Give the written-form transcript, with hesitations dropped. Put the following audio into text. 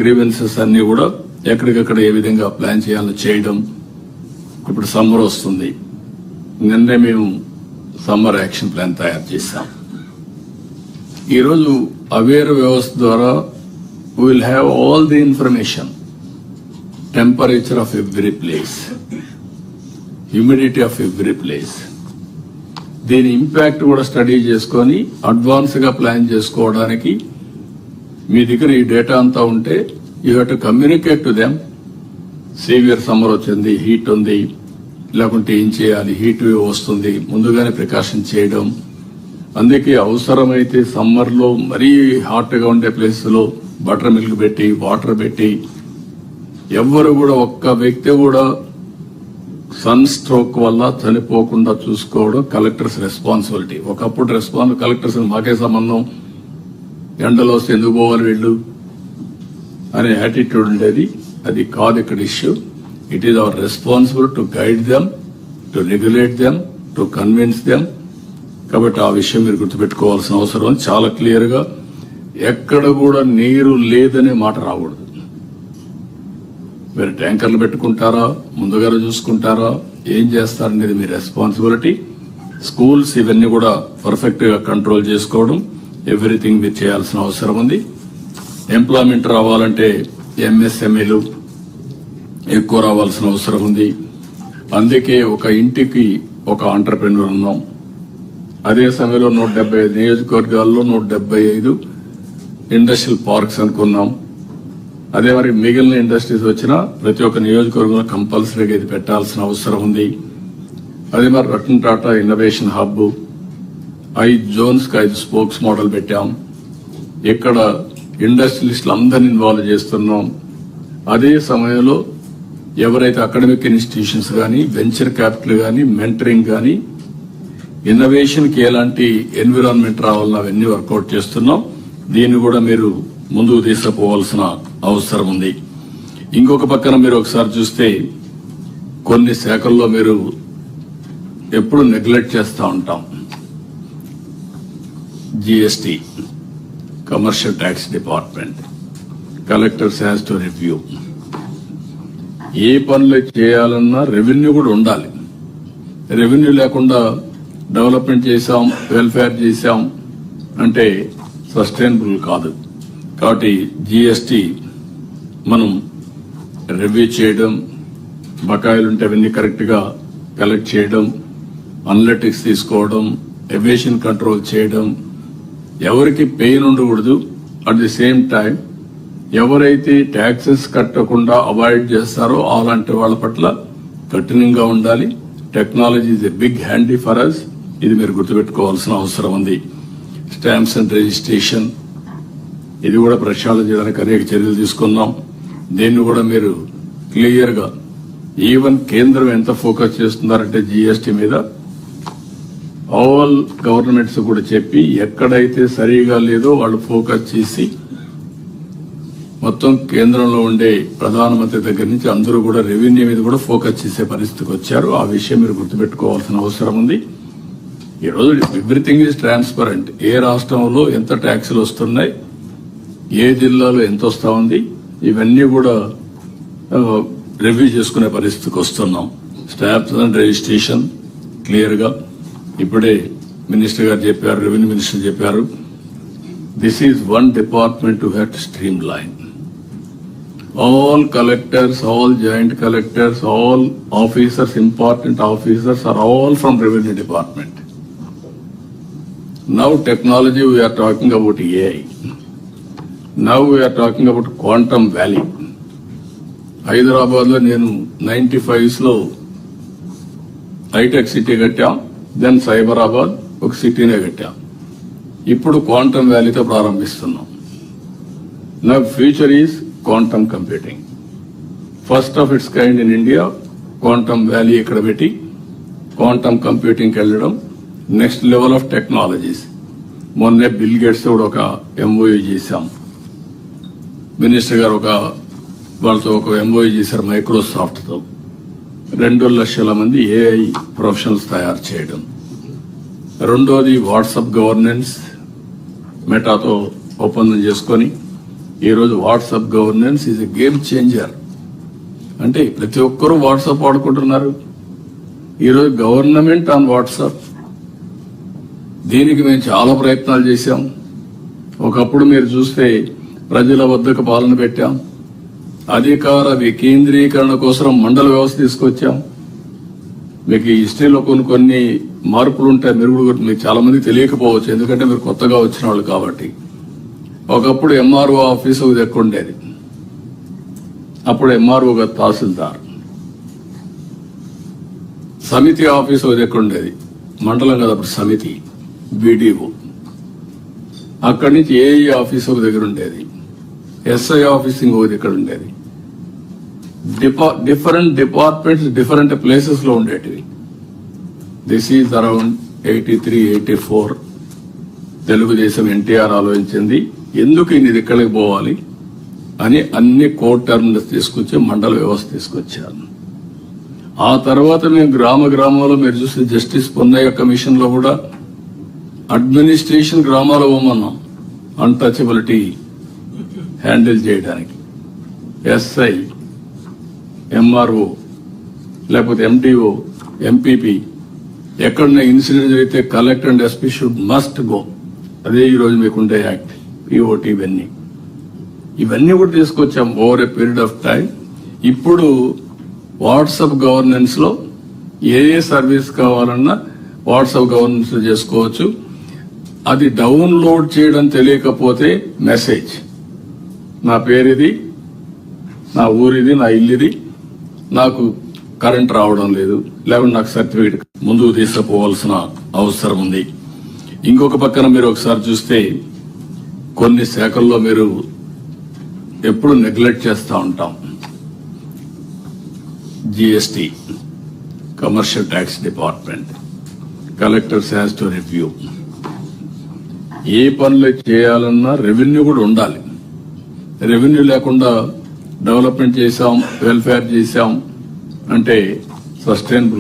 Grievances అన్ని కూడా ఎక్కడికక్కడ ఏ విధంగా ప్లాన్ చేయాలో చేయడం. ఇప్పుడు సమ్మర్ వస్తుంది, నిన్నే మేము సమ్మర్ యాక్షన్ ప్లాన్ తయారు చేశాం. ఈరోజు అవేర్ వ్యవస్థ ద్వారా will have all the information, temperature of every place, humidity of every place, దీని ఇంపాక్ట్ కూడా స్టడీ చేసుకొని అడ్వాన్స్ గా ప్లాన్ చేసుకోవడానికి మీ దగ్గర ఈ డేటా అంతా ఉంటే you have to communicate to them. Severe summer వచ్చింది, హీట్ ఉంది, లేకుంటే ఏం చేయాలి, హీట్ వేవ్ వస్తుంది, ముందుగానే ప్రికాషన్ చేయడం. అందుకే అవసరమైతే సమ్మర్ లో మరీ హాట్ గా ఉండే ప్లేస్ లో బటర్ మిల్క్ పెట్టి వాటర్ పెట్టి, ఎవ్వరు కూడా ఒక్క వ్యక్తి కూడా సన్ స్ట్రోక్ వల్ల చనిపోకుండా చూసుకోవడం కలెక్టర్స్ రెస్పాన్సిబిలిటీ. ఒకప్పుడు కలెక్టర్స్ మాకే సంబంధం, ఎండలో వస్తే ఎందుకు పోవాలి వీళ్ళు అనే యాటిట్యూడ్ ఉండేది. అది కాదు ఇక్కడ issue. It is our responsible to guide them, to regulate them, to convince them. కాబట్టి ఆ విషయం మీరు గుర్తుపెట్టుకోవాల్సిన అవసరం చాలా క్లియర్ గా. ఎక్కడ కూడా నీరు లేదనే మాట రాకూడదు. మీరు ట్యాంకర్లు పెట్టుకుంటారా, ముందుగా చూసుకుంటారా, ఏం చేస్తారనేది మీ రెస్పాన్సిబిలిటీ. స్కూల్స్ ఇవన్నీ కూడా పర్ఫెక్ట్ గా కంట్రోల్ చేసుకోవడం, ఎవ్రీథింగ్ మీరు చేయాల్సిన అవసరం ఉంది. ఎంప్లాయ్మెంట్ రావాలంటే ఎంఎస్ఎంఈలు ఎక్కువ రావాల్సిన అవసరం ఉంది. అందుకే ఒక ఇంటికి ఒక ఆంటర్ప్రెన్యూర్ ఉన్నాం. అదే సమయంలో 175 నియోజకవర్గాల్లో 175 ఇండస్ట్రియల్ పార్క్స్ అనుకున్నాం. అదే మరి మిగిలిన ఇండస్ట్రీస్ వచ్చినా ప్రతి ఒక్క నియోజకవర్గంలో కంపల్సరీగా ఇది పెట్టాల్సిన అవసరం ఉంది. అదే మరి Ratan Tata innovation hub 5 zones కి 5 స్పోక్స్ మోడల్ పెట్టాం. ఇక్కడ ఇండస్ట్రియలిస్టులు అందరినీ ఇన్వాల్వ్ చేస్తున్నాం. అదే సమయంలో ఎవరైతే అకాడమిక్ ఇన్స్టిట్యూషన్స్ గానీ, వెంచర్ క్యాపిటల్ గానీ, మెంటరింగ్ గానీ, ఇన్నోవేషన్ కి ఎలాంటి ఎన్విరాన్మెంట్ రావాలన్నా అవన్నీ వర్కౌట్ చేస్తున్నాం. దీన్ని కూడా మీరు ముందుకు తీసుకుపోవాల్సిన అవసరం ఉంది. ఇంకొక పక్కన మీరు ఒకసారి చూస్తే కొన్ని శాఖల్లో మీరు ఎప్పుడు నెగ్లెక్ట్ చేస్తూ ఉంటాం. GST, commercial tax department, collectors has to review. ఏ పనులు చేయాలన్నా రెవెన్యూ కూడా ఉండాలి. రెవెన్యూ లేకుండా డెవలప్మెంట్ చేశాం, వెల్ఫేర్ చేశాం అంటే సస్టైనబుల్ కాదు. కాబట్టి జిఎస్టీ మనం రివ్యూ చేయడం, బకాయిలుంటే అవన్నీ కరెక్ట్ గా కలెక్ట్ చేయడం, అనలిటిక్స్ తీసుకోవడం, ఎవేషన్ కంట్రోల్ చేయడం, ఎవరికి పెయిన్ ఉండకూడదు. అట్ ది సేమ్ టైం ఎవరైతే ట్యాక్సెస్ కట్టకుండా అవాయిడ్ చేస్తారో అలాంటి వాళ్ళ పట్ల కఠినంగా ఉండాలి. Technology is a big handy for us. ఇది మీరు గుర్తుపెట్టుకోవాల్సిన అవసరం ఉంది. స్టాంప్స్ అండ్ రిజిస్ట్రేషన్, ఇది కూడా ప్రక్షాళన చేయడానికి అనేక చర్యలు తీసుకున్నాం. దీన్ని కూడా మీరు క్లియర్ గా, ఈవెన్ కేంద్రం ఎంత ఫోకస్ చేస్తున్నారంటే జీఎస్టీ మీద, ఆల్ గవర్నమెంట్స్ కూడా చెప్పి ఎక్కడైతే సరిగా లేదో వాళ్ళు ఫోకస్ చేసి మొత్తం కేంద్రంలో ఉండే ప్రధానమంత్రి దగ్గర నుంచి అందరూ కూడా రెవెన్యూ మీద కూడా ఫోకస్ చేసే పరిస్థితికి వచ్చారు. ఆ విషయం మీరు గుర్తుపెట్టుకోవాల్సిన అవసరం ఉంది. ఈరోజు ఎవ్రీథింగ్ ఈజ్ ట్రాన్స్పరెంట్. ఏ రాష్ట్రంలో ఎంత ట్యాక్సులు వస్తున్నాయి, ఏ జిల్లాలో ఎంత వస్తా ఉంది, ఇవన్నీ కూడా రివ్యూ చేసుకునే పరిస్థితికి వస్తున్నాం. స్టాంప్స్ అండ్ రిజిస్ట్రేషన్ క్లియర్ గా ఇప్పుడే మినిస్టర్ గారు చెప్పారు, రెవెన్యూ మినిస్టర్ చెప్పారు, this is one department to have to stream line. All collectors, all joint collectors, all officers, important officers are all from revenue department. Now technology, we are talking about AI. Now we are talking about Quantum Valley. Hyderabad లో నేను 95s లో hitech city కట్టాం, then Cyberabad ఒక సిటీనే కట్టాం. ఇప్పుడు quantum వ్యాలీతో ప్రారంభిస్తున్నాం. నా future is quantum computing. First of it's kind in India. Quantum valley ఇక్కడ పెట్టి క్వాంటమ్ కంప్యూటింగ్కి వెళ్ళడం, నెక్స్ట్ లెవెల్ ఆఫ్ టెక్నాలజీస్. మొన్నే బిల్ గేట్స్ కూడా ఒక ఎంఓయూ చేశాం. మినిస్టర్ గారు వాళ్ళతో ఒక ఎంఓయూ చేశారు మైక్రోసాఫ్ట్ తో. 2 లక్షల మంది ఏఐ ప్రొఫెషనల్స్ తయారు చేయడం. రెండోది వాట్సాప్ గవర్నెన్స్ మెటాతో ఒప్పందం చేసుకొని ఈ రోజు WhatsApp governance is a game changer. అంటే ప్రతి ఒక్కరూ వాట్సాప్ వాడుకుంటున్నారు. ఈరోజు గవర్నమెంట్ ఆన్ వాట్సాప్. దీనికి మేము చాలా ప్రయత్నాలు చేశాం. ఒకప్పుడు మీరు చూస్తే ప్రజల వద్దకు పాలన పెట్టాం. అధికార వికేంద్రీకరణ కోసం మండల వ్యవస్థ తీసుకొచ్చాం. మీకు ఈ హిస్టరీలో కొన్ని మార్పులు ఉంటాయి. మీకు చాలా మంది తెలియకపోవచ్చు, ఎందుకంటే మీరు కొత్తగా వచ్చిన వాళ్ళు కాబట్టి. ఒకప్పుడు ఎంఆర్ఓ ఆఫీసు ఎక్కువ ఉండేది. అప్పుడు ఎంఆర్ఓ గారు తహసీల్దార్. సమితి ఆఫీసు ఎక్కువ ఉండేది, మండలం కదా అప్పుడు సమితి, బీడీఓ. అక్కడి నుంచి ఏఈ ఆఫీస్ ఒక దగ్గర ఉండేది, ఎస్ఐ ఆఫీస్ ఇంకొక దగ్గర ఉండేది. డిఫరెంట్ డిపార్ట్మెంట్స్ డిఫరెంట్ ప్లేసెస్ లో ఉండేటివి. This is around 83-84 Telugu Desam NTR ఆలోచించింది, ఎందుకు ఇది ఇక్కడికి పోవాలి అని అన్ని కోర్ట్ టర్మినల్స్ తీసుకొచ్చి మండల వ్యవస్థ తీసుకొచ్చారు. ఆ తర్వాత మేము గ్రామాల్లో మీరు చూస్తే జస్టిస్ పొన్నయ్య కమిషన్ లో కూడా అడ్మినిస్ట్రేషన్ గ్రామాల్లో పోమన్నాం, అన్టచబిలిటీ హ్యాండిల్ చేయడానికి. ఎస్ఐ, ఎంఆర్ఓ, లేకపోతే ఎండిఓ, ఎంపీపీ, ఎక్కడన్నా ఇన్సిడెంట్ జరిగితే collector and SP should must go. అదే ఈ రోజు మీకుండే యాక్ట్, పిఓటి, ఇవన్నీ కూడా తీసుకొచ్చాం over a period of time. ఇప్పుడు వాట్సాప్ గవర్నెన్స్ లో ఏ సర్వీస్ కావాలన్నా వాట్సాప్ గవర్నెన్స్ చేసుకోవచ్చు. అది డౌన్లోడ్ చేయడం తెలియకపోతే మెసేజ్, నా పేరిది, నా ఊరిది, నా ఇల్లుది, నాకు కరెంట్ రావడం లేదు, లేకుంటే నాకు సర్టిఫికేట్ ముందుకు తీసుకుపోవాల్సిన అవసరం ఉంది. ఇంకొక పక్కన మీరు ఒకసారి చూస్తే కొన్ని శాఖల్లో మీరు ఎప్పుడు నెగ్లెక్ట్ చేస్తూ ఉంటాం. GST, commercial tax department, collectors has to review. ఏ పనులు చేయాలన్నా రెవెన్యూ కూడా ఉండాలి. రెవెన్యూ లేకుండా డెవలప్మెంట్ చేశాం, వెల్ఫేర్ చేశాం అంటే సస్టైనబుల్